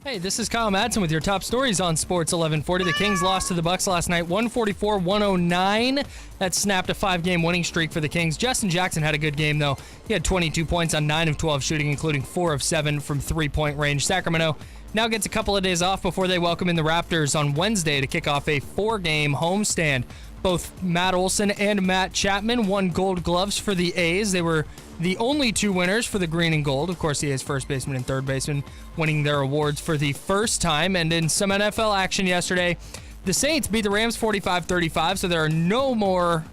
Hey, this is Kyle Madson with your top stories on Sports 1140. The Kings lost to the Bucks last night, 144-109. That snapped a 5-game winning streak for the Kings. Justin Jackson had a good game, though. He had 22 points on 9 of 12 shooting, including 4 of 7 from three-point range. Sacramento now gets a couple of days off before they welcome in the Raptors on Wednesday to kick off a 4-game homestand. Both Matt Olson and Matt Chapman won Gold Gloves for the A's. They were the only two winners for the green and gold. Of course, the A's first baseman and third baseman winning their awards for the first time. And in some NFL action yesterday, the Saints beat the Rams 45-35, so there are no more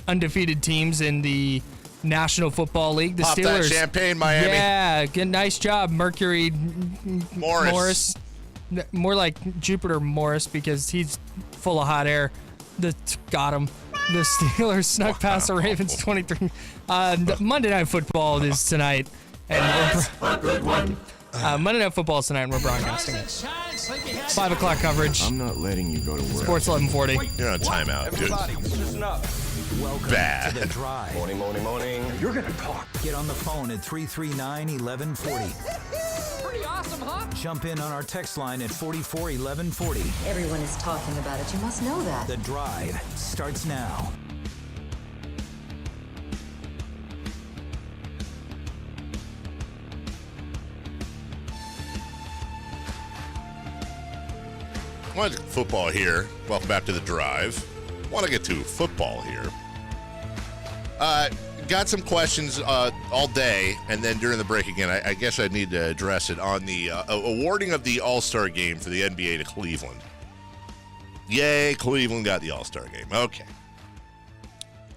undefeated teams in the National Football League. The Pop Steelers, that champagne, Miami. Yeah, good, nice job, Mercury Morris. More like Jupiter Morris because he's full of hot air. Got him. The Steelers snuck past the Ravens 23. Monday Night Football is tonight. And That's a good one. Monday Night Football is tonight, and we're broadcasting it. 5 o'clock coverage. I'm not letting you go to work. Sports 1140. You're on timeout, dude. Listen up. Welcome Bad. to The Drive. Morning. You're going to talk. Get on the phone at 339-1140. Pretty awesome, huh? Jump in on our text line at 441140. Everyone is talking about it. You must know that. The Drive starts now. Want to get football here. Welcome back to The Drive. Want to get to football here. Got some questions all day, and then during the break again, I guess I need to address it on the awarding of the All-Star game for the NBA to Cleveland. Yay, Cleveland got the All-Star game. Okay.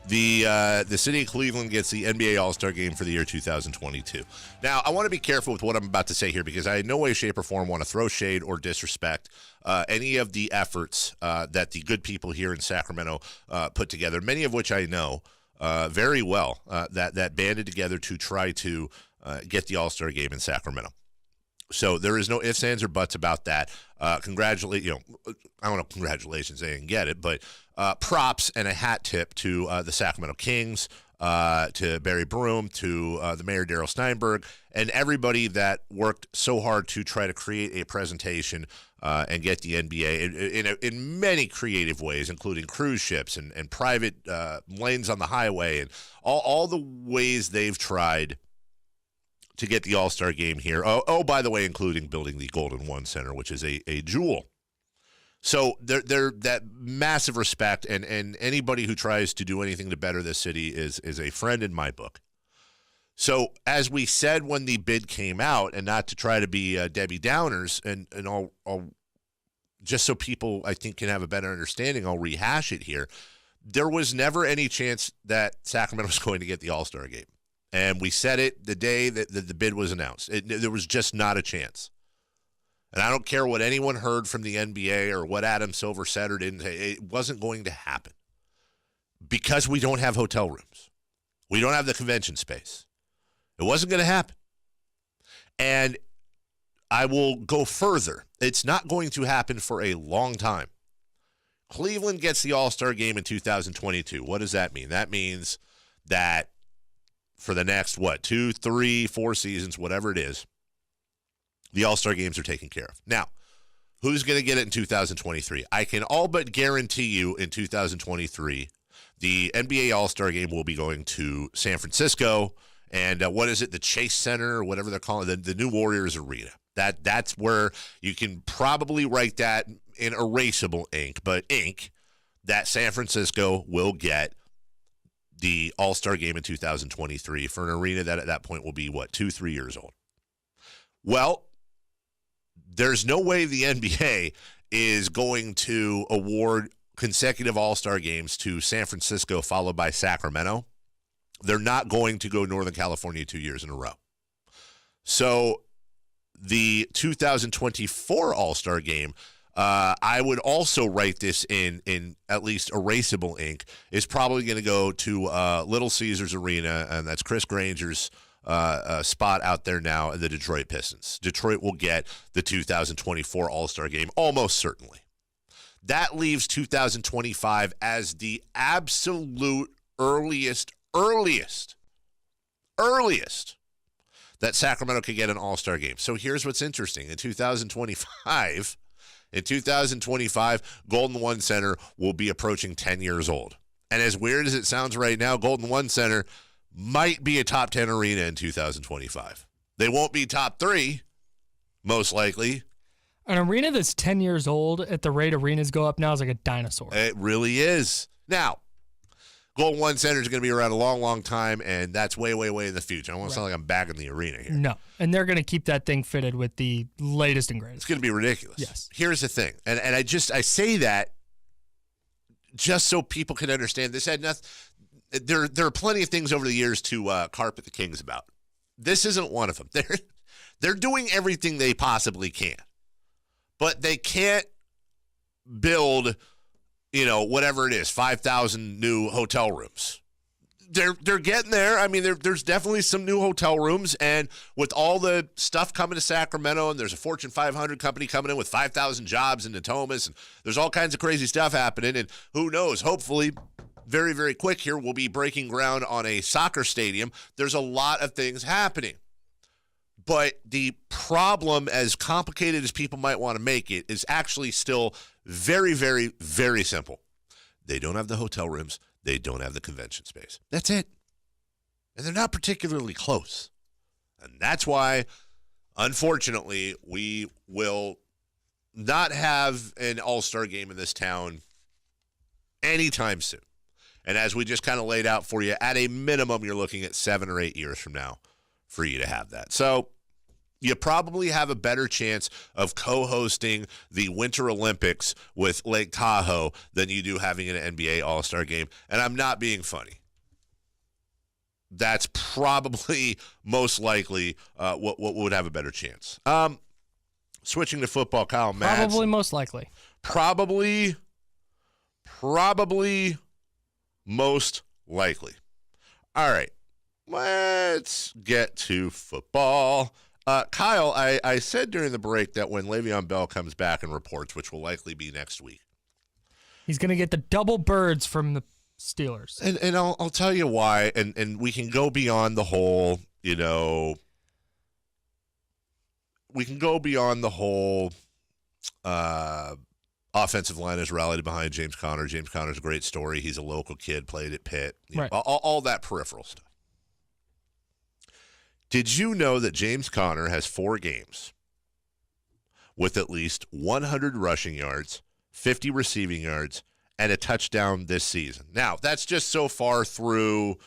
The city of Cleveland gets the NBA All-Star game for the year 2022. Now, I want to be careful with what I'm about to say here because I in no way, shape, or form want to throw shade or disrespect any of the efforts that the good people here in Sacramento put together, many of which I know very well, that banded together to try to get the All-Star game in Sacramento. So there is no ifs, ands, or buts about that. Congratulations, I don't know, congratulations, they didn't get it, but props and a hat tip to the Sacramento Kings, to Barry Broom, to the mayor, Darrell Steinberg, and everybody that worked so hard to try to create a presentation and get the NBA in many creative ways, including cruise ships and private lanes on the highway and all the ways they've tried to get the All-Star game here. Oh, by the way, including building the Golden One Center, which is a jewel. So they're that massive respect, and anybody who tries to do anything to better this city is a friend in my book. So as we said when the bid came out, and not to try to be Debbie Downers, and I'll just so people I think can have a better understanding, I'll rehash it here. There was never any chance that Sacramento was going to get the All-Star game. And we said it the day that the bid was announced. There was just not a chance. And I don't care what anyone heard from the NBA or what Adam Silver said or didn't say. It wasn't going to happen because we don't have hotel rooms. We don't have the convention space. It wasn't going to happen. And I will go further. It's not going to happen for a long time. Cleveland gets the All-Star game in 2022. What does that mean? That means that for the next, 2, 3, 4 seasons, whatever it is, the All-Star games are taken care of. Now, who's going to get it in 2023? I can all but guarantee you in 2023, the NBA All-Star game will be going to San Francisco, and what is it, the Chase Center, or whatever they're calling it, the new Warriors Arena. That's where you can probably write that in erasable ink, but ink, that San Francisco will get the All-Star game in 2023 for an arena that at that point will be, 2-3 years old. Well, there's no way the NBA is going to award consecutive All-Star games to San Francisco followed by Sacramento. They're not going to go Northern California 2 years in a row. So the 2024 All-Star game, I would also write this in at least erasable ink, is probably going to go to Little Caesars Arena, and that's Chris Granger's spot out there now, the Detroit Pistons. Detroit will get the 2024 All-Star game, almost certainly. That leaves 2025 as the absolute earliest that Sacramento could get an all-star game. So here's what's interesting. In 2025, Golden One Center will be approaching 10 years old. And as weird as it sounds right now, Golden One Center might be a top 10 arena in 2025. They won't be top 3, most likely. An arena that's 10 years old at the rate arenas go up now is like a dinosaur. It really is. Now, Golden One Center is going to be around a long, long time, and that's way, way, way in the future. I don't want to sound like I'm bagging the arena here. No, and they're going to keep that thing fitted with the latest and It's greatest. going to be ridiculous. Yes. Here's the thing, and I say that just so people can understand. This had nothing. There are plenty of things over the years to carpet the Kings about. This isn't one of them. They're doing everything they possibly can, but they can't build, whatever it is, 5,000 new hotel rooms. They're getting there. I mean, there's definitely some new hotel rooms, and with all the stuff coming to Sacramento, and there's a Fortune 500 company coming in with 5,000 jobs in Natomas, and there's all kinds of crazy stuff happening, and who knows, hopefully very, very quick here, we'll be breaking ground on a soccer stadium. There's a lot of things happening. But the problem, as complicated as people might want to make it, is actually still very, very, very simple. They don't have the hotel rooms. They don't have the convention space. That's it. And they're not particularly close. And that's why, unfortunately, we will not have an all-star game in this town anytime soon. And as we just kind of laid out for you, at a minimum, you're looking at 7 or 8 years from now for you to have that. So you probably have a better chance of co-hosting the Winter Olympics with Lake Tahoe than you do having an NBA All-Star game. And I'm not being funny. That's probably most likely what would have a better chance. Switching to football, Kyle Madson. Probably most likely. Probably most likely. All right. Let's get to football. Kyle, I said during the break that when Le'Veon Bell comes back and reports, which will likely be next week, he's going to get the double birds from the Steelers. And I'll tell you why, and we can go beyond the whole, we can go beyond the whole offensive line has rallied behind James Conner. James Conner's a great story. He's a local kid, played at Pitt. Right. All that peripheral stuff. Did you know that James Conner has 4 games with at least 100 rushing yards, 50 receiving yards, and a touchdown this season? Now, that's just so far through,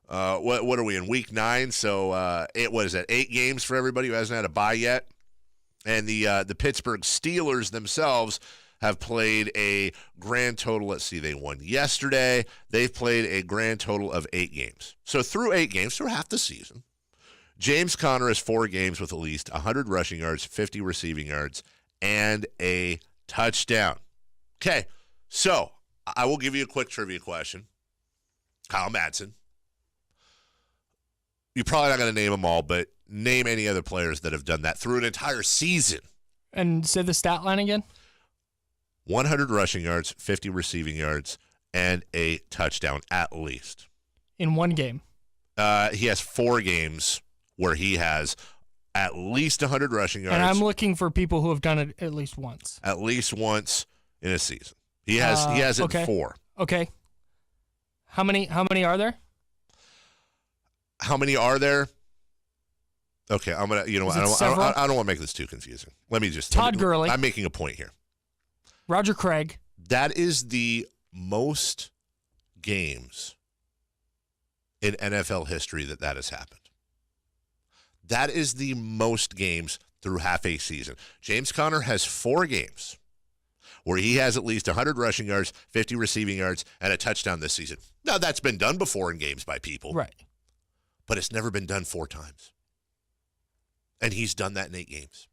what are we in, week 9? So it was at 8 games for everybody who hasn't had a bye yet. And the Pittsburgh Steelers themselves have played a grand total. Let's see, they won yesterday. They've played a grand total of 8 games. So through 8 games, through half the season, James Conner has 4 games with at least 100 rushing yards, 50 receiving yards, and a touchdown. Okay, so I will give you a quick trivia question. Kyle Madson. You're probably not going to name them all, but name any other players that have done that through an entire season. And say the stat line again. 100 rushing yards, 50 receiving yards, and a touchdown at least. In one game. He has 4 games where he has at least 100 rushing yards. And I'm looking for people who have done it at least once. At least once in a season. He has it okay. 4. Okay. How many are there? How many are there? Okay, I'm gonna. I don't want to make this too confusing. Let me just. Todd Gurley. I'm making a point here. Roger Craig. That is the most games in NFL history that has happened. That is the most games through half a season. James Conner has 4 games where he has at least 100 rushing yards, 50 receiving yards, and a touchdown this season. Now, that's been done before in games by people. Right. But it's never been done 4 times. And he's done that in 8 games.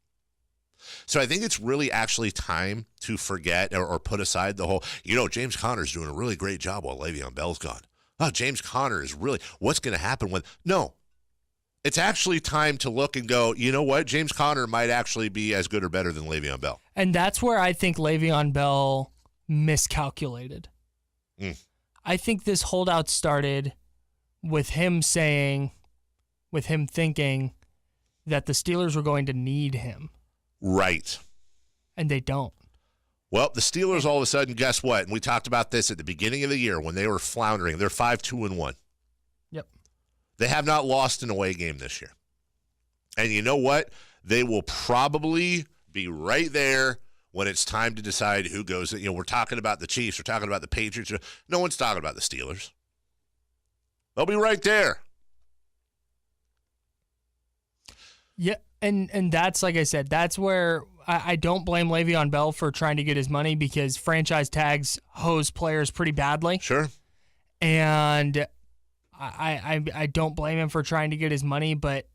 So I think it's really actually time to forget or put aside the whole, James Conner's doing a really great job while Le'Veon Bell's gone. Oh, James Conner is really, what's going to happen when, no. It's actually time to look and go, you know what? James Conner might actually be as good or better than Le'Veon Bell. And that's where I think Le'Veon Bell miscalculated. I think this holdout started with him thinking, that the Steelers were going to need him. Right. And they don't. Well, the Steelers all of a sudden, guess what? And we talked about this at the beginning of the year when they were floundering. They're 5-2-1. Yep. They have not lost an away game this year. And you know what? They will probably be right there when it's time to decide who goes. You know, we're talking about the Chiefs. We're talking about the Patriots. No one's talking about the Steelers. They'll be right there. Yeah, and that's, like I said, that's where I don't blame Le'Veon Bell for trying to get his money, because franchise tags hose players pretty badly. Sure. And I don't blame him for trying to get his money, but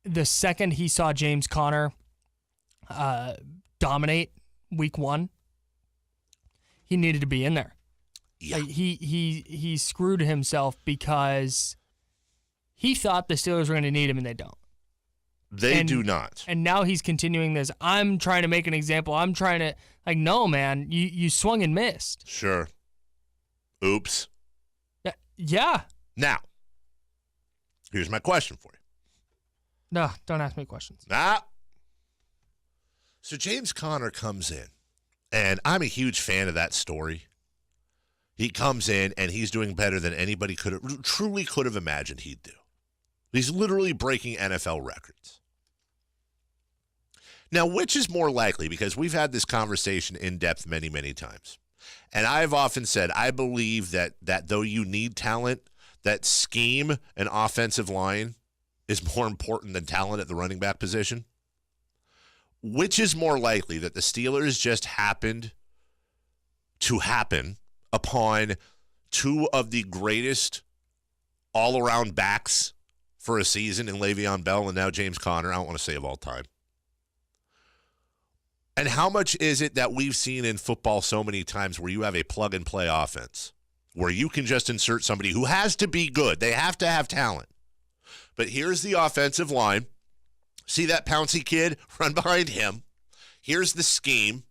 the second he saw James Conner dominate week 1, he needed to be in there. Yeah. Like, he screwed himself because he thought the Steelers were going to need him, and they don't. They do not. And now he's continuing this. I'm trying to make an example. I'm trying to, like, no, man, you swung and missed. Sure. Oops. Yeah. Now, here's my question for you. No, don't ask me questions. So James Conner comes in, and I'm a huge fan of that story. He comes in, and he's doing better than anybody could have imagined he'd do. He's literally breaking NFL records. Now, which is more likely? Because we've had this conversation in depth many, many times. And I've often said, I believe that though you need talent, that scheme and offensive line is more important than talent at the running back position. Which is more likely, that the Steelers just happened to happen upon two of the greatest all-around backs for a season in Le'Veon Bell and now James Conner? I don't want to say of all time. And how much is it that we've seen in football so many times where you have a plug-and-play offense, where you can just insert somebody who has to be good. They have to have talent. But here's the offensive line. See that Pouncey kid? Run behind him. Here's the scheme.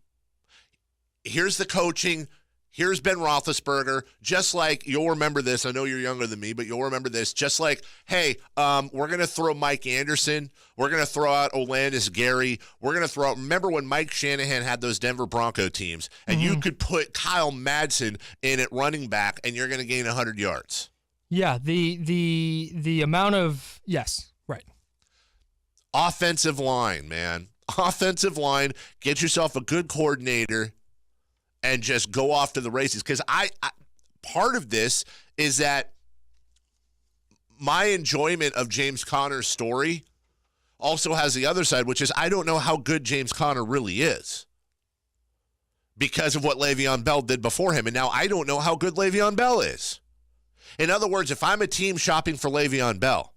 Here's the coaching. Here's Ben Roethlisberger. Just like, you'll remember this. I know you're younger than me, but you'll remember this. Just like, hey, we're going to throw Mike Anderson. We're going to throw out Olandis Gary. We're going to throw out, remember when Mike Shanahan had those Denver Bronco teams, and you could put Kyle Madson in at running back, and you're going to gain 100 yards. Yeah, the amount of, yes, right. Offensive line, man. Offensive line. Get yourself a good coordinator and just go off to the races. Because I part of this is that my enjoyment of James Conner's story also has the other side, which is I don't know how good James Conner really is because of what Le'Veon Bell did before him. And now I don't know how good Le'Veon Bell is. In other words, if I'm a team shopping for Le'Veon Bell,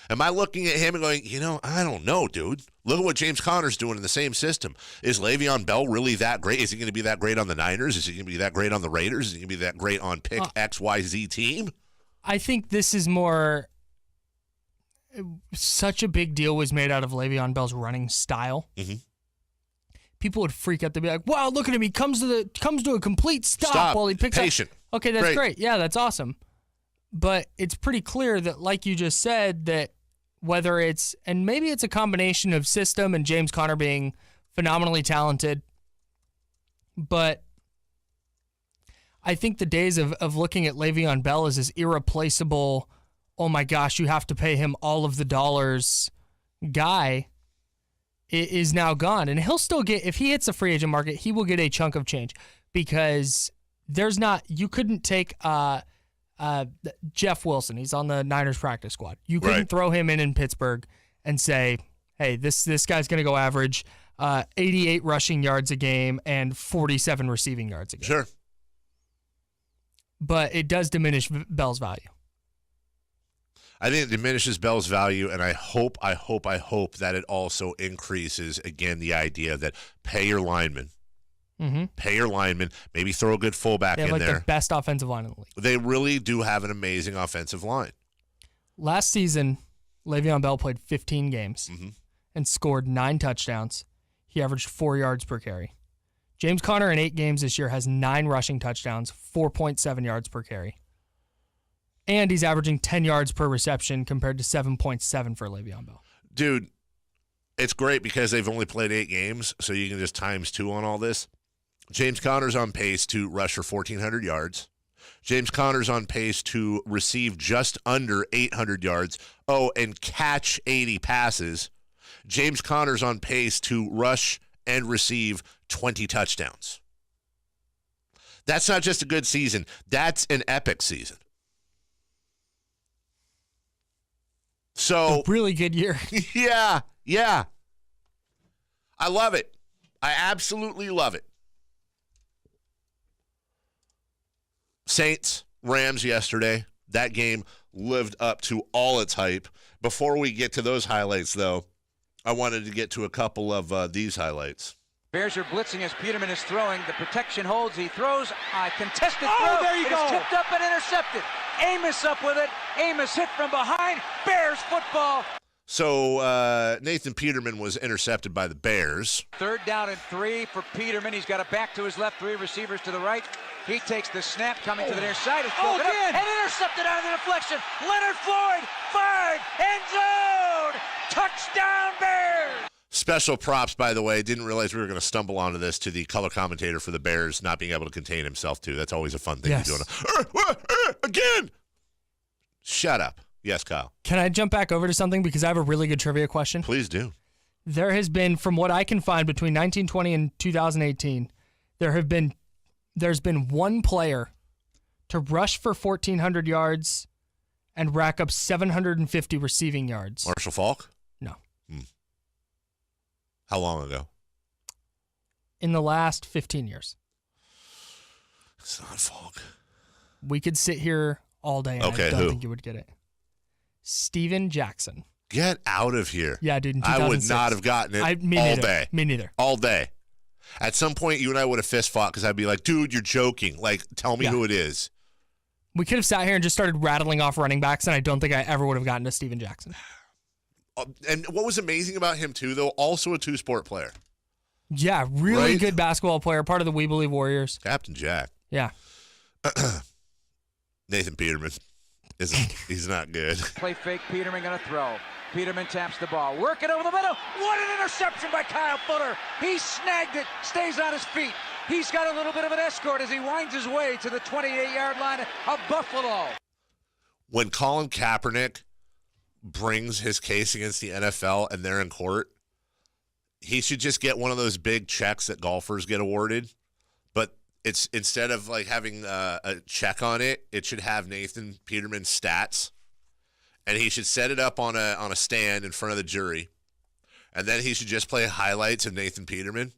am I looking at him and going, I don't know, dude. Look at what James Conner's doing in the same system. Is Le'Veon Bell really that great? Is he going to be that great on the Niners? Is he going to be that great on the Raiders? Is he going to be that great on pick XYZ team? I think this is more, such a big deal was made out of Le'Veon Bell's running style. Mm-hmm. People would freak out. They'd be like, wow, look at him. He comes to a complete stop while he picks Patient. up. Okay, that's great. Yeah, that's awesome. But it's pretty clear that, like you just said, that whether it's, and maybe it's a combination of system and James Conner being phenomenally talented, but I think the days of looking at Le'Veon Bell as this irreplaceable, oh my gosh, you have to pay him all of the dollars guy is now gone. And he'll still get, if he hits the free agent market, he will get a chunk of change, because there's not, you couldn't take Jeff Wilson. He's on the Niners practice squad. You couldn't throw him in Pittsburgh and say, hey, this guy's going to go average 88 rushing yards a game and 47 receiving yards a game. Sure. But it does diminish Bell's value. I think it diminishes Bell's value, and I hope that it also increases, again, the idea that pay your linemen. Mm-hmm. Pay your linemen. Maybe throw a good fullback in there. They have there. the best offensive line in the league. They really do have an amazing offensive line. Last season, Le'Veon Bell played 15 games and scored 9 touchdowns. He averaged 4 yards per carry. James Conner in 8 games this year has 9 rushing touchdowns, 4.7 yards per carry. And he's averaging 10 yards per reception compared to 7.7 for Le'Veon Bell. Dude, It's great because they've only played 8 games, so you can just times 2 on all this. James Conner's on pace to rush for 1,400 yards. James Conner's on pace to receive just under 800 yards. Oh, and catch 80 passes. James Conner's on pace to rush and receive 20 touchdowns. That's not just a good season. That's an epic season. So, A really good year. yeah. I love it. I absolutely love it. Saints, Rams yesterday. That game lived up to all its hype. Before we get to those highlights, though, I wanted to get to a couple of these highlights. Bears are blitzing as Peterman is throwing. The protection holds. He throws. Contested throw. Oh, there you go. It is tipped up and intercepted. Amos up with it. Amos hit from behind. Bears football. So Nathan Peterman was intercepted by the Bears. 3rd down and 3 for Peterman. He's got it back to his left. 3 receivers to the right. He takes the snap coming to the near side. It's broken up and intercepted out of the deflection. Leonard Floyd fired. End zone. Touchdown Bears. Special props, by the way. Didn't realize we were going to stumble onto this, to the color commentator for the Bears not being able to contain himself, too. That's always a fun thing to do. Again! Shut up. Yes, Kyle. Can I jump back over to something because I have a really good trivia question? Please do. There has been, from what I can find, between 1920 and 2018, there's been one player to rush for 1,400 yards and rack up 750 receiving yards. Marshall Faulk? No. How long ago? In the last 15 years. It's not Faulk. We could sit here all day and Okay, I don't who? think you would get it. Steven Jackson. Get out of here. Yeah, dude, in I 2006. would not have gotten it Me all neither. day. Me neither. All day. At some point, you and I would have fist fought because I'd be like, dude, you're joking. Like, tell me Yeah. who it is. We could have sat here and just started rattling off running backs, and I don't think I ever would have gotten to Steven Jackson. And what was amazing about him, too, though, also a 2-sport player. Yeah, really Right? good basketball player, part of the We Believe Warriors. Captain Jack. Yeah. Nathan Peterman. He's not good. Play fake. Peterman going to throw. Peterman taps the ball. Working over the middle. What an interception by Kyle Fuller. He snagged it. Stays on his feet. He's got a little bit of an escort as he winds his way to the 28-yard line of Buffalo. When Colin Kaepernick brings his case against the NFL and they're in court, he should just get one of those big checks that golfers get awarded. But it's instead of like having a check on it, it should have Nathan Peterman's stats. And he should set it up on a stand in front of the jury. And then he should just play highlights of Nathan Peterman.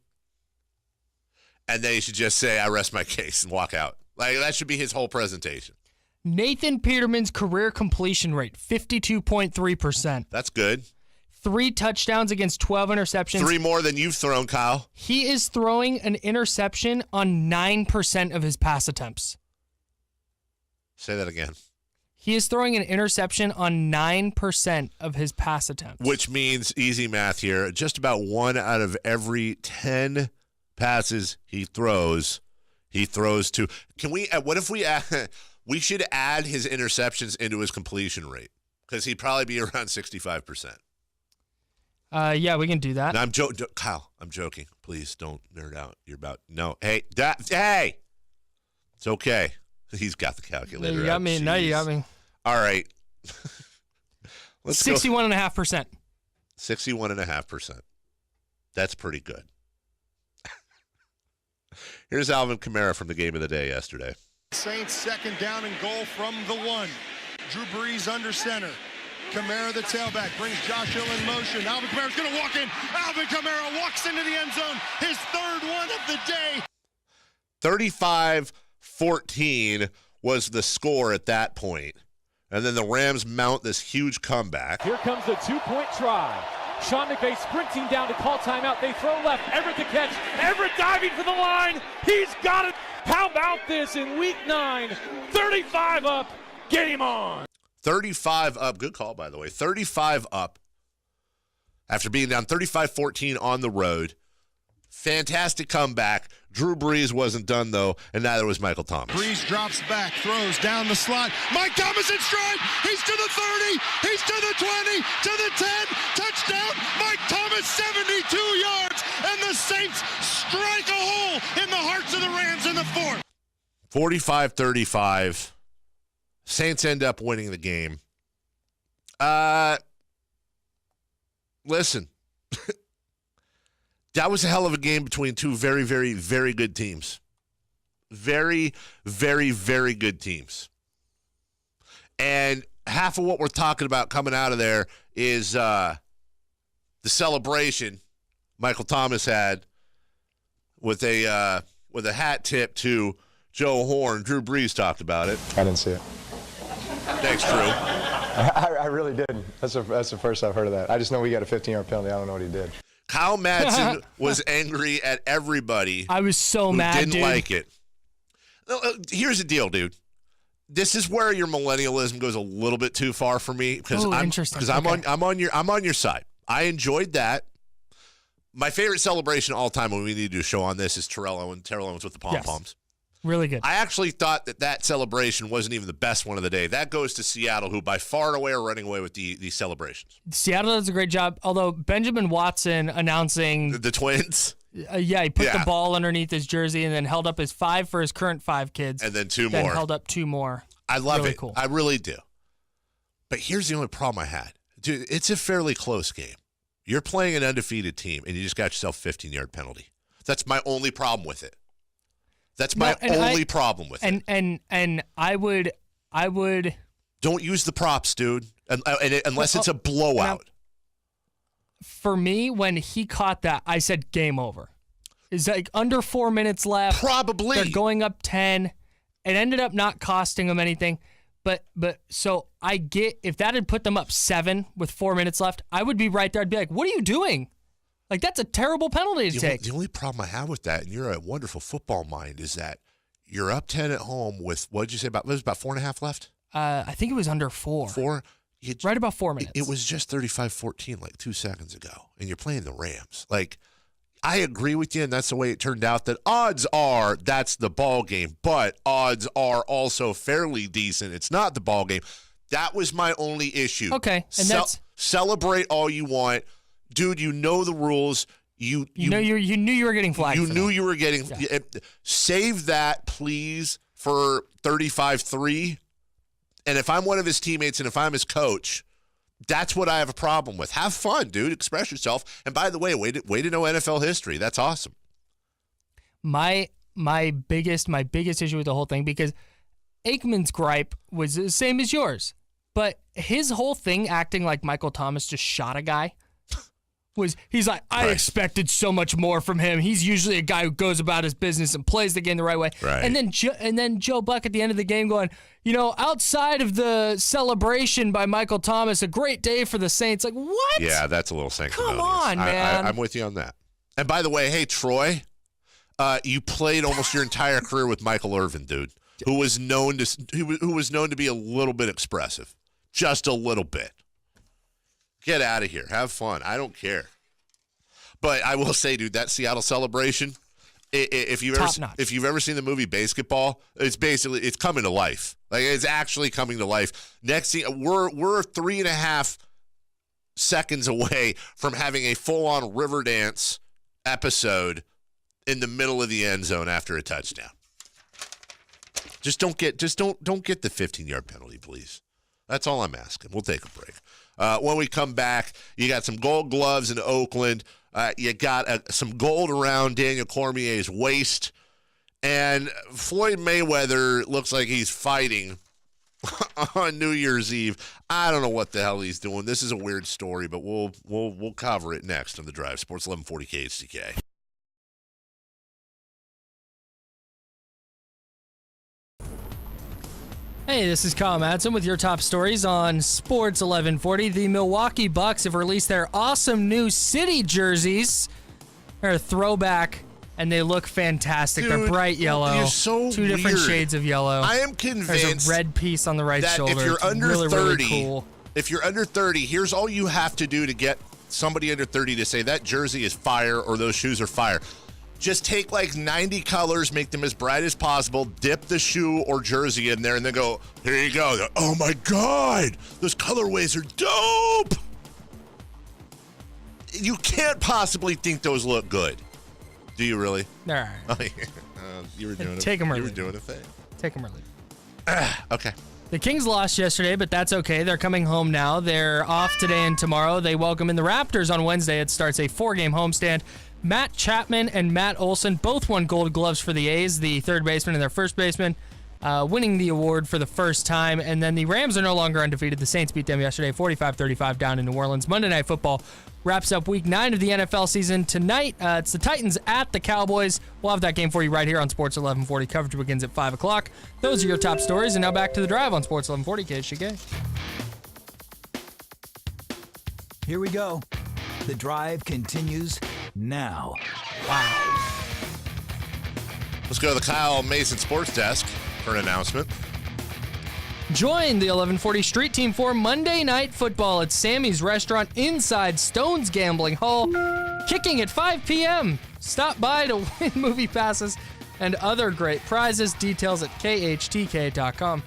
And then he should just say, I rest my case, and walk out. Like, that should be his whole presentation. Nathan Peterman's career completion rate, 52.3%. That's good. 3 touchdowns against 12 interceptions. 3 more than you've thrown, Kyle. He is throwing an interception on 9% of his pass attempts. Say that again. He is throwing an interception on 9% of his pass attempts. Which means, easy math here, just about 1 out of every 10 passes he throws to. Can we, what if we add, we should add his interceptions into his completion rate, because he'd probably be around 65%. Yeah, we can do that. Now, Kyle, I'm joking. Please don't nerd out. You're about, no. Hey, hey, it's okay. He's got the calculator. You got out. me. Now you got me. All right. Let's 61.5%. 61.5%. That's pretty good. Here's Alvin Kamara from the game of the day yesterday. Saints 2nd down and goal from the 1. Drew Brees under center. Kamara, the tailback, brings Josh Hill in motion. Alvin Kamara's going to walk in. Alvin Kamara walks into the end zone. His 3rd one of the day. 35-14 was the score at that point. And then the Rams mount this huge comeback. Here comes the 2-point try. Sean McVay sprinting down to call timeout. They throw left. Everett the catch. Everett diving for the line. He's got it. How about this in week 9? 35 up. Game on. 35 up. Good call, by the way. 35 up after being down 35-14 on the road. Fantastic comeback. Drew Brees wasn't done, though, and neither was Michael Thomas. Brees drops back, throws down the slot. Mike Thomas in stride. He's to the 30. He's to the 20. To the 10. Touchdown. Mike Thomas, 72 yards. And the Saints strike a hole in the hearts of the Rams in the fourth. 45-35. Saints end up winning the game. Listen. That was a hell of a game between two very, very, very good teams. Very, very, very good teams. And half of what we're talking about coming out of there is the celebration Michael Thomas had with a hat tip to Joe Horn. Drew Brees talked about it. I didn't see it. Thanks, Drew. I really didn't. That's the first I've heard of that. I just know we got a 15-yard penalty. I don't know what he did. Kyle Madson was angry at everybody. I was so mad, didn't like it. Here's the deal, dude. This is where your millennialism goes a little bit too far for me because I'm on your side. I enjoyed that. My favorite celebration of all time when we need to do a show on this is Terrell Owens with the pom-poms. Yes. Really good. I actually thought that celebration wasn't even the best one of the day. That goes to Seattle, who by far and away are running away with the celebrations. Seattle does a great job, although Benjamin Watson announcing the twins. He put the ball underneath his jersey and then held up his 5 for his current 5 kids. And then 2 more. Then held up 2 more. I love really it. Cool. I really do. But here's the only problem I had. Dude, it's a fairly close game. You're playing an undefeated team, and you just got yourself a 15-yard penalty. That's my only problem with it. That's my only problem with it. And I would. Don't use the props, dude, unless it's a blowout. For me, when he caught that, I said game over. It's like under 4 minutes left. Probably. They're going up 10. It ended up not costing them anything. But so I get, if that had put them up 7 with 4 minutes left, I would be right there. I'd be like, what are you doing? Like, that's a terrible penalty to take. The only problem I have with that, and you're a wonderful football mind, is that you're up 10 at home with, what did you say, about 4.5 left? I think it was under 4. 4? Right about 4 minutes. It was just 35-14 like 2 seconds ago, and you're playing the Rams. Like, I agree with you, and that's the way it turned out, that odds are that's the ball game, but odds are also fairly decent. It's not the ball game. That was my only issue. Okay, and celebrate all you want. Dude, you know the rules. You knew you were getting flagged. You knew you were getting. Yeah. Save that, please, for 35-3. And if I'm one of his teammates and if I'm his coach, that's what I have a problem with. Have fun, dude. Express yourself. And by the way, way to know NFL history. That's awesome. My biggest issue with the whole thing, because Aikman's gripe was the same as yours, but his whole thing acting like Michael Thomas just shot a guy. He's like, I expected so much more from him. He's usually a guy who goes about his business and plays the game the right way. Right. And then Joe Buck at the end of the game going, outside of the celebration by Michael Thomas, a great day for the Saints. Like, what? Yeah, that's a little sanctimonious. Come on, man. I'm with you on that. And by the way, hey, Troy, you played almost your entire career with Michael Irvin, dude, who was known to be a little bit expressive, just a little bit. Get out of here. Have fun. I don't care. But I will say, dude, that Seattle celebration, if you've ever seen the movie Basketball, it's coming to life. Like, it's actually coming to life. Next thing, we're 3.5 seconds away from having a full-on river dance episode in the middle of the end zone after a touchdown. Just don't get the 15-yard penalty, please. That's all I'm asking. We'll take a break. When we come back, you got some gold gloves in Oakland. You got some gold around Daniel Cormier's waist. And Floyd Mayweather looks like he's fighting on New Year's Eve. I don't know what the hell he's doing. This is a weird story, but we'll cover it next on The Drive. Sports 1140 KHTK. Hey, this is Kyle Madson with your top stories on Sports 1140. The Milwaukee Bucks have released their awesome new city jerseys. They're a throwback, and they look fantastic. Dude, they're bright yellow. You're so Two different weird. shades of yellow. I am convinced there's a red piece on the right that shoulder. if you're it's under really, 30, really cool. If you're under 30, here's all you have to do to get somebody under 30 to say that jersey is fire or those shoes are fire. Just take like 90 colors, make them as bright as possible, dip the shoe or jersey in there, and then go, here you go. They're, oh my God, those colorways are dope. You can't possibly think those look good. Do you really? All right. Oh, yeah. You were doing Take them or You were leave. doing a thing. Take them or leave. Okay. The Kings lost yesterday, but that's okay. They're coming home now. They're off today and tomorrow. They welcome in the Raptors on Wednesday. It starts a 4-game homestand. Matt Chapman and Matt Olson both won Gold Gloves for the A's, the third baseman and their first baseman, winning the award for the first time. And then the Rams are no longer undefeated. The Saints beat them yesterday, 45-35 down in New Orleans. Monday Night Football wraps up Week 9 of the NFL season. Tonight, it's the Titans at the Cowboys. We'll have that game for you right here on Sports 1140. Coverage begins at 5 o'clock. Those are your top stories. And now back to the drive on Sports 1140. KHGK. Here we go. The drive continues now. Wow. Let's go to the Kyle Mason Sports Desk for an announcement. Join the 1140 Street Team for Monday Night Football at Sammy's Restaurant inside Stone's Gambling Hall, kicking at 5 p.m. Stop by to win movie passes and other great prizes. Details at khtk.com.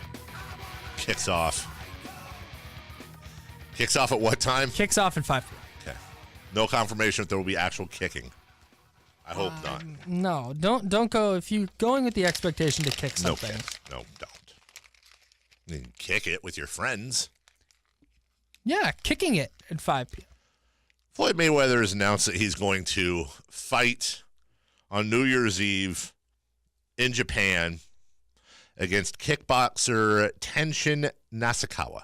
Kicks off. Kicks off at what time? Kicks off at 5 p.m. Okay. No confirmation if there will be actual kicking. I hope not. No, don't go if you're going with the expectation to kick No something. kick. No, don't. You can kick it with your friends. Yeah, kicking it at 5 p.m. Floyd Mayweather has announced that he's going to fight on New Year's Eve in Japan against kickboxer Tenshin Nasukawa.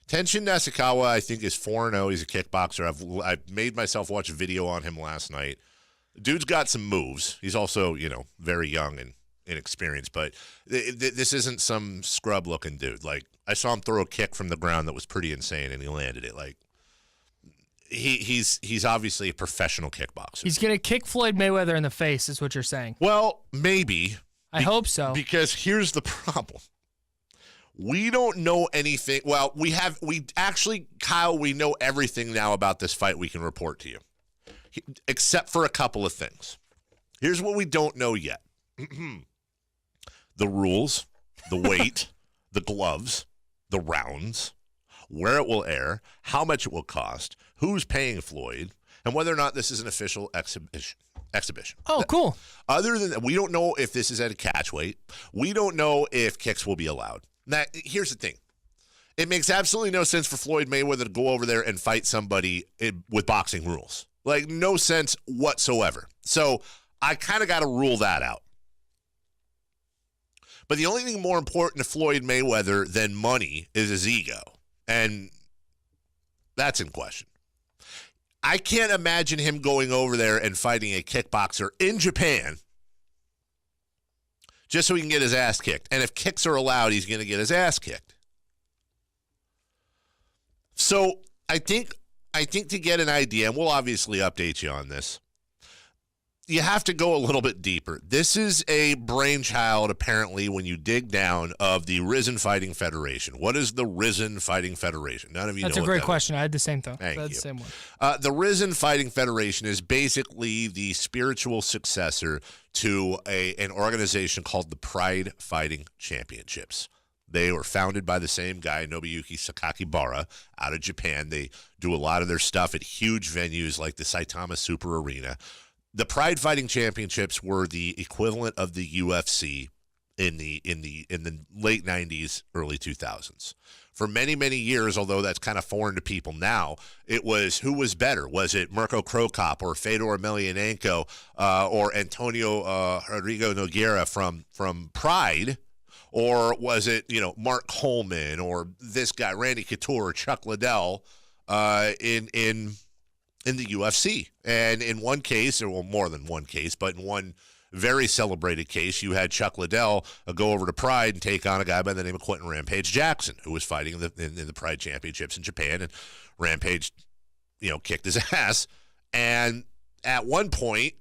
Tenshin Nasukawa, I think, is 4-0. He's a kickboxer. I've made myself watch a video on him last night. Dude's got some moves. He's also, very young and inexperienced, but this isn't some scrub-looking dude. Like, I saw him throw a kick from the ground that was pretty insane, and he landed it. Like, he's obviously a professional kickboxer. He's going to kick Floyd Mayweather in the face, is what you're saying. Well, maybe. I hope so. Because here's the problem. We don't know anything. Well, Kyle, we know everything now about this fight we can report to you, except for a couple of things. Here's what we don't know yet. The rules, the weight, the gloves, the rounds, where it will air, how much it will cost, who's paying Floyd, and whether or not this is an official exhibition. Oh, cool. Other than that, we don't know if this is at a catch weight. We don't know if kicks will be allowed. Now, here's the thing. It makes absolutely no sense for Floyd Mayweather to go over there and fight somebody with boxing rules. Like, no sense whatsoever. So I kind of got to rule that out. But the only thing more important to Floyd Mayweather than money is his ego. And that's in question. I can't imagine him going over there and fighting a kickboxer in Japan just so he can get his ass kicked. And if kicks are allowed, he's going to get his ass kicked. So I think to get an idea, and we'll obviously update you on this, you have to go a little bit deeper. This is a brainchild, apparently, when you dig down, of the Risen Fighting Federation. What is the Risen Fighting Federation? None of you know. That's a great question. I had the same thing. Thank you. The same one. The Risen Fighting Federation is basically the spiritual successor to an organization called the Pride Fighting Championships. They were founded by the same guy, Nobuyuki Sakakibara, out of Japan. They do a lot of their stuff at huge venues like the Saitama Super Arena. The Pride Fighting Championships were the equivalent of the UFC in the late 90s, early 2000s. For many, many years, although that's kind of foreign to people now, it was who was better. Was it Mirko Krokop or Fedor Emelianenko or Antonio Rodrigo Nogueira from Pride? Or was it, Mark Coleman or this guy, Randy Couture or Chuck Liddell in the UFC? And in one case, or more than one case, but in one very celebrated case, you had Chuck Liddell go over to Pride and take on a guy by the name of Quentin Rampage Jackson, who was fighting in the Pride Championships in Japan, and Rampage, kicked his ass. And at one point,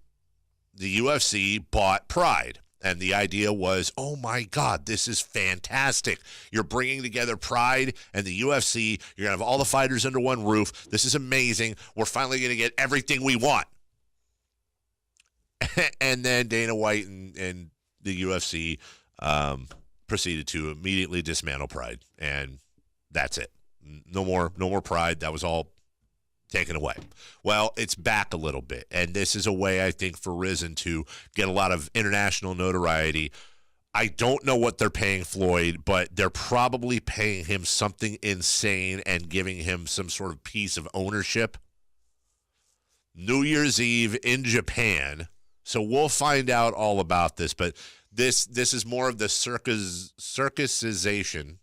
the UFC bought Pride. And the idea was, oh, my God, this is fantastic. You're bringing together Pride and the UFC. You're going to have all the fighters under one roof. This is amazing. We're finally going to get everything we want. And then Dana White and the UFC proceeded to immediately dismantle Pride. And that's it. No more Pride. That was all taken away. Well, it's back a little bit, and this is a way, I think, for Rizin to get a lot of international notoriety. I don't know what they're paying Floyd, but they're probably paying him something insane and giving him some sort of piece of ownership. New Year's Eve in Japan, so we'll find out all about this, but this is more of the circusization.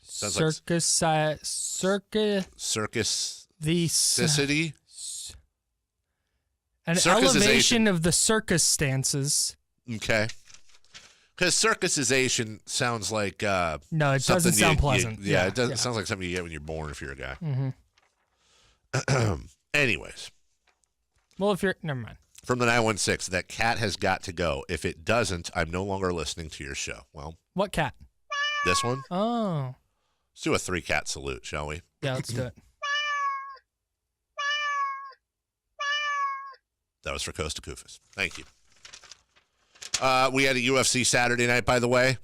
Circusicity? An elevation of the circus stances. Okay. Because circusization sounds like no, it doesn't sound pleasant. It doesn't. Sounds like something you get when you're born if you're a guy. Mm-hmm. Anyways. Well, if you're... Never mind. From the 916, that cat has got to go. If it doesn't, I'm no longer listening to your show. Well... What cat? This one? Oh. Let's do a 3-cat salute, shall we? Yeah, let's do it. That was for Costa Kufis. Thank you. We had a UFC Saturday night, by the way.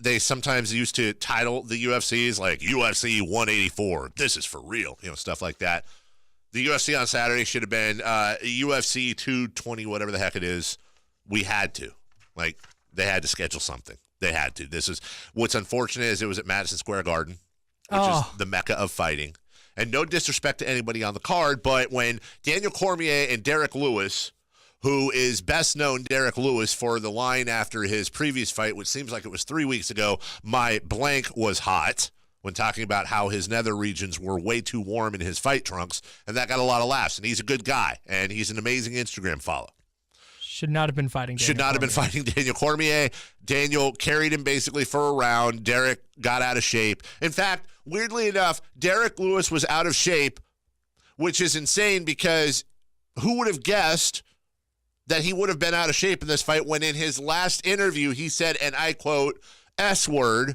They sometimes used to title the UFCs like UFC 184. This is for real. Stuff like that. The UFC on Saturday should have been UFC 220, whatever the heck it is. We had to. They had to schedule something. They had to. This is what's unfortunate is it was at Madison Square Garden, which is the mecca of fighting. And no disrespect to anybody on the card, but when Daniel Cormier and Derek Lewis, who is best known, Derek Lewis, for the line after his previous fight, which seems like it was 3 weeks ago, my blank was hot, when talking about how his nether regions were way too warm in his fight trunks, and that got a lot of laughs. And he's a good guy, and he's an amazing Instagram follow. Should not have been fighting Daniel Cormier. Daniel carried him basically for a round. Derek got out of shape. In fact, weirdly enough, Derek Lewis was out of shape, which is insane because who would have guessed that he would have been out of shape in this fight when in his last interview he said, and I quote, S-word,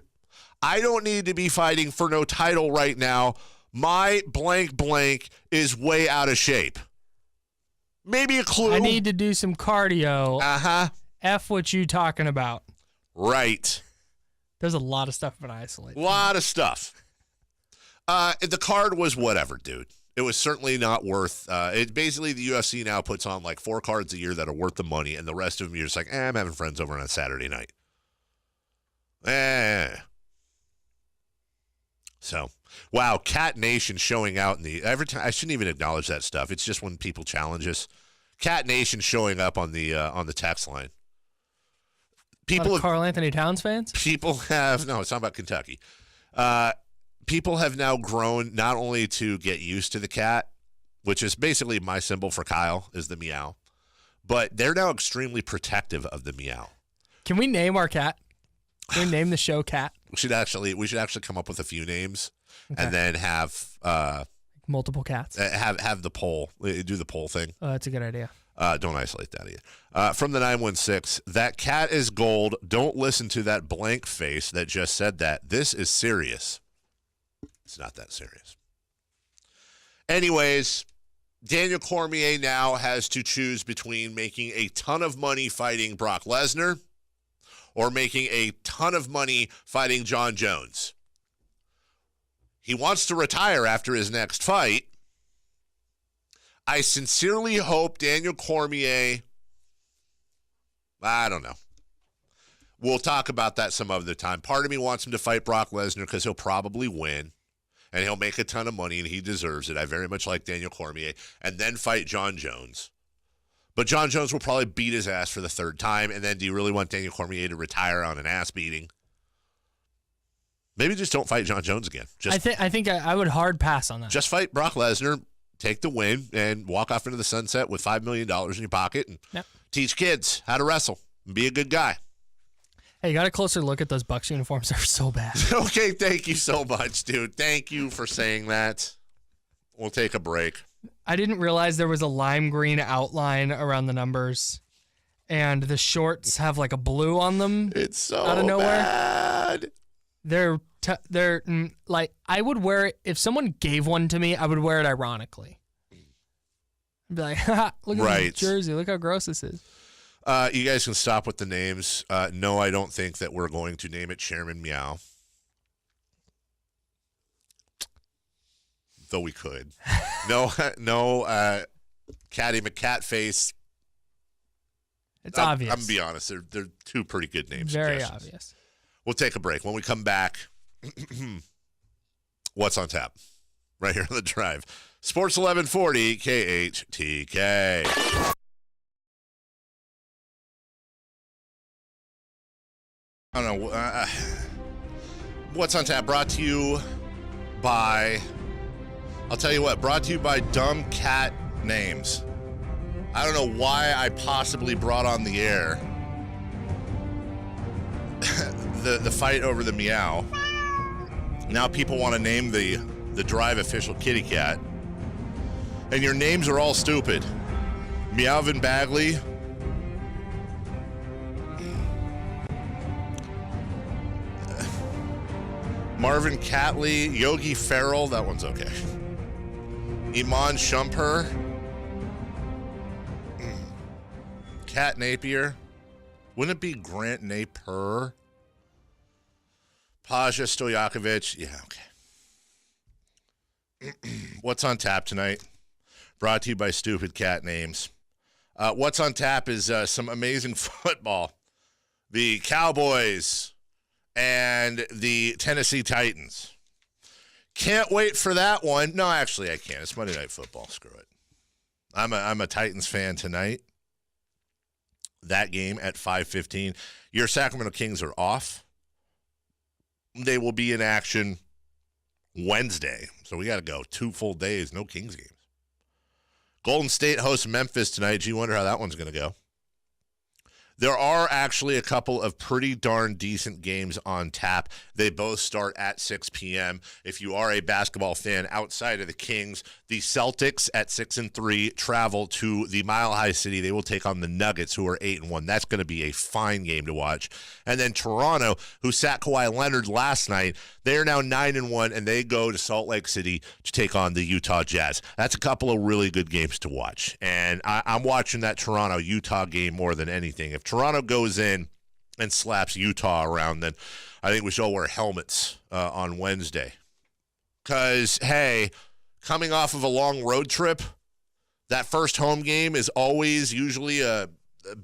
I don't need to be fighting for no title right now. My blank is way out of shape. Maybe a clue. I need to do some cardio. Uh-huh. F what you talking about. Right. There's a lot of stuff in isolate. A lot of stuff. The card was whatever, dude. It was certainly not worth it. Basically, the UFC now puts on like 4 cards a year that are worth the money, and the rest of them you're just like, I'm having friends over on a Saturday night. So, wow, Cat Nation showing out in the every time. I shouldn't even acknowledge that stuff. It's just when people challenge us. Cat Nation showing up on the text line. People, Karl Anthony Towns fans. People have it's not about Kentucky. People have now grown not only to get used to the cat, which is basically my symbol for Kyle is the meow, but they're now extremely protective of the meow. Can we name our cat? Can we name the show Cat? We should actually come up with a few names and then have multiple cats. Have the poll, do the poll thing. Oh, that's a good idea. Don't isolate that either. From the 916, that cat is gold. Don't listen to that blank face that just said that. This is serious. It's not that serious. Anyways, Daniel Cormier now has to choose between making a ton of money fighting Brock Lesnar or making a ton of money fighting John Jones. He wants to retire after his next fight. I sincerely hope Daniel Cormier, I don't know. We'll talk about that some other time. Part of me wants him to fight Brock Lesnar because he'll probably win, and he'll make a ton of money, and he deserves it. I very much like Daniel Cormier. And then fight John Jones. But John Jones will probably beat his ass for the 3rd time, and then do you really want Daniel Cormier to retire on an ass beating? Maybe just don't fight John Jones again. I think I would hard pass on that. Just fight Brock Lesnar, take the win, and walk off into the sunset with $5 million in your pocket and teach kids how to wrestle and be a good guy. Hey, you got a closer look at those Bucks uniforms. They're so bad. Okay, thank you so much, dude. Thank you for saying that. We'll take a break. I didn't realize there was a lime green outline around the numbers. and the shorts have like a blue on them. It's so out of nowhere. bad. They're like, I would wear it if someone gave one to me. I would wear it ironically. I'd be like, haha, look at this jersey. Look how gross this is. You guys can stop with the names. No, I don't think that we're going to name it Chairman Meow. Though we could. No, Catty McCatface. It's obvious. I'm going to be honest. They're two pretty good names. Very obvious. We'll take a break. When we come back, what's on tap? Right here on The Drive. Sports 1140 KHTK. I don't know. What's on tap? Brought to you by, I'll tell you what, brought to you by Dumb Cat Names. I don't know why I possibly brought on the air the fight over the meow. Now people want to name the Drive official kitty cat. And your names are all stupid. Meowvin Bagley. Marvin Catley, Yogi Ferrell, that one's okay. Iman Shumper, Kat Napier. Wouldn't it be Grant Napier? Paja Stojakovic. Yeah, okay. What's on tap tonight? Brought to you by Stupid Cat Names. What's on tap is some amazing football. The Cowboys and the Tennessee Titans. Can't wait for that one. No, actually, I can't. It's Monday Night Football. Screw it. I'm a Titans fan tonight. That game at 5:15. Your Sacramento Kings are off. They will be in action Wednesday. So we got to go 2 full days, no Kings games. Golden State hosts Memphis tonight. Gee, wonder how that one's going to go. There are actually a couple of pretty darn decent games on tap. They both start at 6 p.m. If you are a basketball fan outside of the Kings, the Celtics at 6-3 travel to the Mile High City. They will take on the Nuggets, who are 8-1. That's going to be a fine game to watch. And then Toronto, who sat Kawhi Leonard last night, they are now 9-1, and they go to Salt Lake City to take on the Utah Jazz. That's a couple of really good games to watch. And I'm watching that Toronto-Utah game more than anything. If Toronto goes in and slaps Utah around, then I think we should all wear helmets on Wednesday. Because, hey, coming off of a long road trip, that first home game is always usually a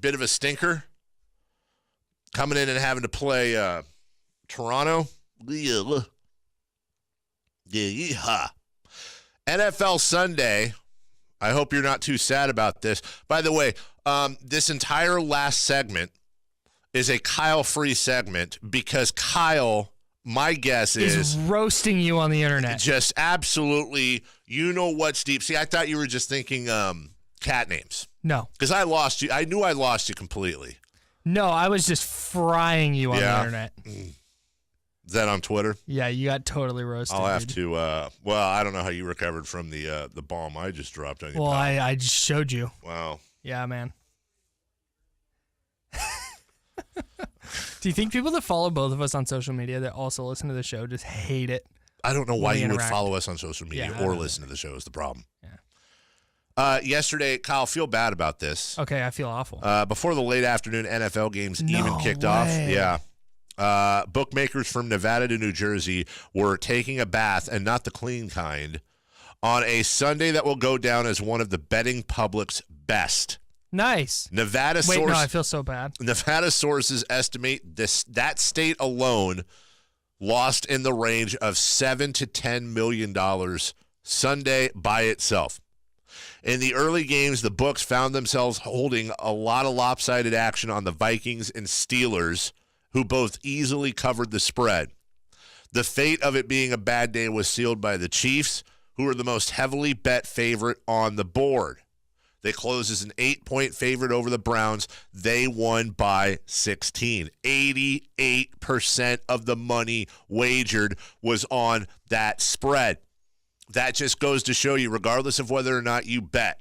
bit of a stinker. Coming in and having to play Toronto. Yeah. NFL Sunday. I hope you're not too sad about this. By the way, this entire last segment is a Kyle-free segment because Kyle, my guess is roasting you on the internet. Just absolutely, you know what's deep. See, I thought you were just thinking cat names. No. Because I lost you. I knew I lost you completely. No, I was just frying you on the internet. Is that on Twitter? Yeah, you got totally roasted. I'll have to, well, I don't know how you recovered from the bomb I just dropped on you. Well, I just showed you. Wow. Yeah, man. Do you think people that follow both of us on social media that also listen to the show just hate it? I don't know why you would follow us on social media or listen to the show is the problem. Yeah. Yesterday, Kyle, feel bad about this. Okay, I feel awful. Before the late afternoon NFL games even kicked off. Yeah. Bookmakers from Nevada to New Jersey were taking a bath, and not the clean kind, on a Sunday that will go down as one of the betting public's best. Nice. Wait, no, I feel so bad. Nevada sources estimate that state alone lost in the range of $7 to $10 million Sunday by itself. In the early games, the books found themselves holding a lot of lopsided action on the Vikings and Steelers, who both easily covered the spread. The fate of it being a bad day was sealed by the Chiefs, who were the most heavily bet favorite on the board. They closed as an 8-point favorite over the Browns. They won by 16. 88% of the money wagered was on that spread. That just goes to show you, regardless of whether or not you bet,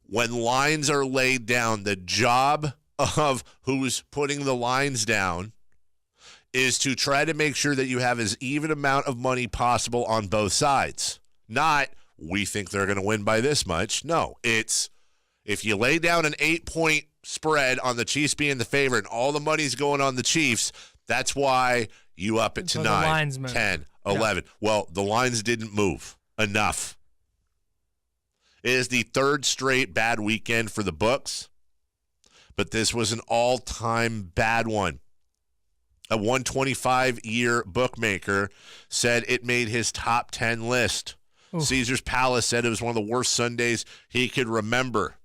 when lines are laid down, the job of who's putting the lines down is to try to make sure that you have as even amount of money possible on both sides. Not, we think they're going to win by this much. No, it's if you lay down an 8-point spread on the Chiefs being the favorite and all the money's going on the Chiefs, that's why you up it to 9, 10, 11. Yeah. Well, the lines didn't move enough. It is the third straight bad weekend for the books, but this was an all-time bad one. A 125-year bookmaker said it made his top 10 list. Ooh. Caesar's Palace said it was one of the worst Sundays he could remember.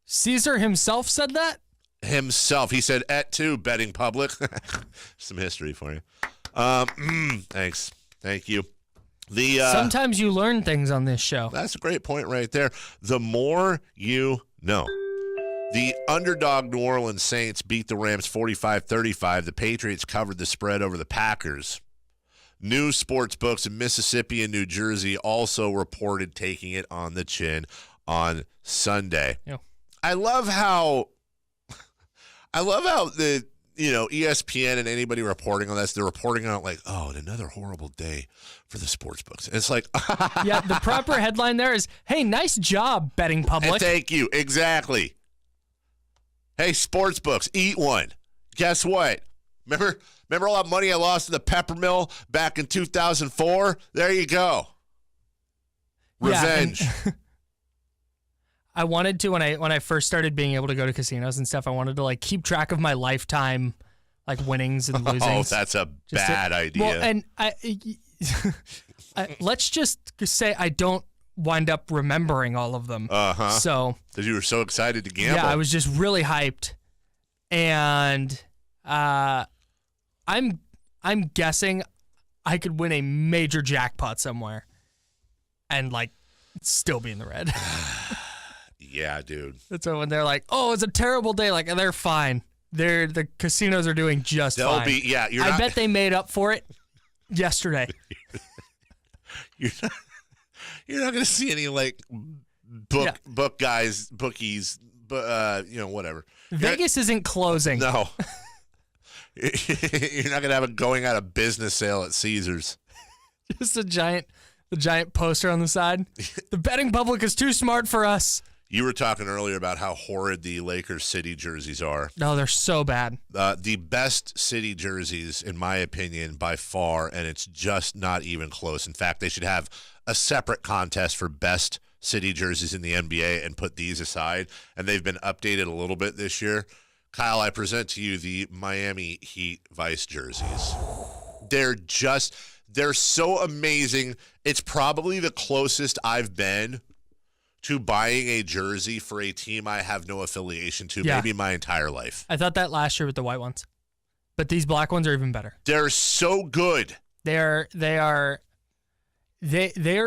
Caesar himself said that? Himself. He said, "Et tu, betting public." Some history for you. Thanks. Thank you. Sometimes you learn things on this show. That's a great point right there. The more you know. The underdog New Orleans Saints beat the Rams 45-35. The Patriots covered the spread over the Packers. New sports books in Mississippi and New Jersey also reported taking it on the chin on Sunday. Yeah. I love how the ESPN and anybody reporting on this, they're reporting on it like, oh, another horrible day for the sports books. And it's like, yeah, the proper headline there is, hey, nice job, betting public. And thank you. Exactly. Hey, sports books, eat one. Guess what? Remember all that money I lost in the Peppermill back in 2004? There you go. Revenge. Yeah, I wanted to when I first started being able to go to casinos and stuff. I wanted to like keep track of my lifetime like winnings and losings. Oh, that's a bad idea. Well, and let's just say I don't wind up remembering all of them. So because you were so excited to gamble. Yeah, I was just really hyped, and I'm guessing I could win a major jackpot somewhere, and like still be in the red. Yeah, dude. That's when they're like, "Oh, it's a terrible day." Like they're fine. The casinos are doing just fine. I bet they made up for it yesterday. You're not going to see any like bookies, but whatever. Vegas isn't closing. No. You're not going to have a going out of business sale at Caesars. Just the giant poster on the side. The betting public is too smart for us. You were talking earlier about how horrid the Lakers city jerseys are. No, they're so bad. The best city jerseys, in my opinion, by far, and it's just not even close. In fact, they should have a separate contest for best city jerseys in the NBA and put these aside. And they've been updated a little bit this year. Kyle, I present to you the Miami Heat Vice jerseys. They're so amazing. It's probably the closest I've been to buying a jersey for a team I have no affiliation to, maybe my entire life. I thought that last year with the white ones. But these black ones are even better. They're so good. They are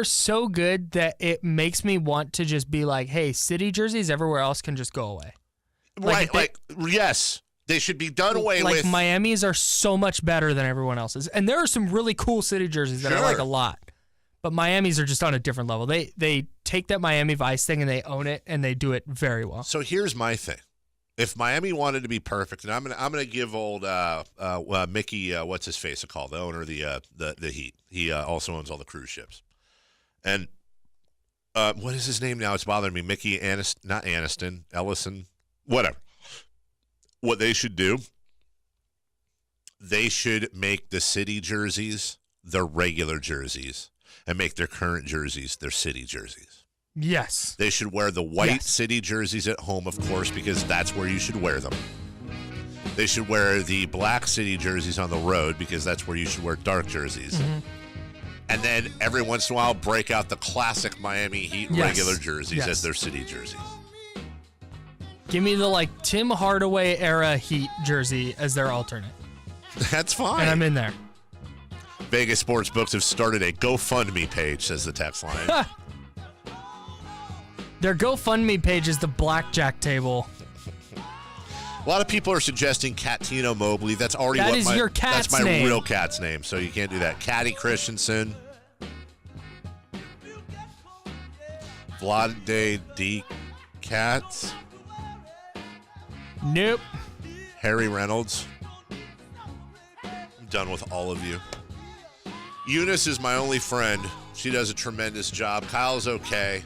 so good that it makes me want to just be like, hey, city jerseys everywhere else can just go away. Yes. They should be done away with. Like Miami's are so much better than everyone else's. And there are some really cool city jerseys that I like a lot. But Miami's are just on a different level. They take that Miami Vice thing and they own it and they do it very well. So here's my thing: if Miami wanted to be perfect, and I'm gonna give old Mickey what's his face a call, the owner of the Heat. He also owns all the cruise ships. And what is his name now? It's bothering me. Mickey not Aniston, Ellison, whatever. What they should do? They should make the city jerseys their regular jerseys. And make their current jerseys their city jerseys. Yes. They should wear the white city jerseys at home, of course, because that's where you should wear them. They should wear the black city jerseys on the road because that's where you should wear dark jerseys. Mm-hmm. And then every once in a while, break out the classic Miami Heat regular jerseys as their city jerseys. Give me the Tim Hardaway era Heat jersey as their alternate. That's fine. And I'm in there. Vegas sportsbooks have started a GoFundMe page, says the text line. Their GoFundMe page is the blackjack table. A lot of people are suggesting Catino Mobley. That's already your cat's that's my name. real cat's name, so you can't do that. Catty Christensen. Vlade D. Cats. Nope. Harry Reynolds. I'm done with all of you. Eunice is my only friend. She does a tremendous job. Kyle's okay.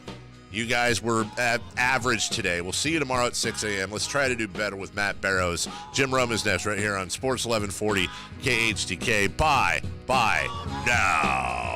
You guys were average today. We'll see you tomorrow at 6 a.m. Let's try to do better with Matt Barrows. Jim Rome is next right here on Sports 1140 KHTK. Bye now.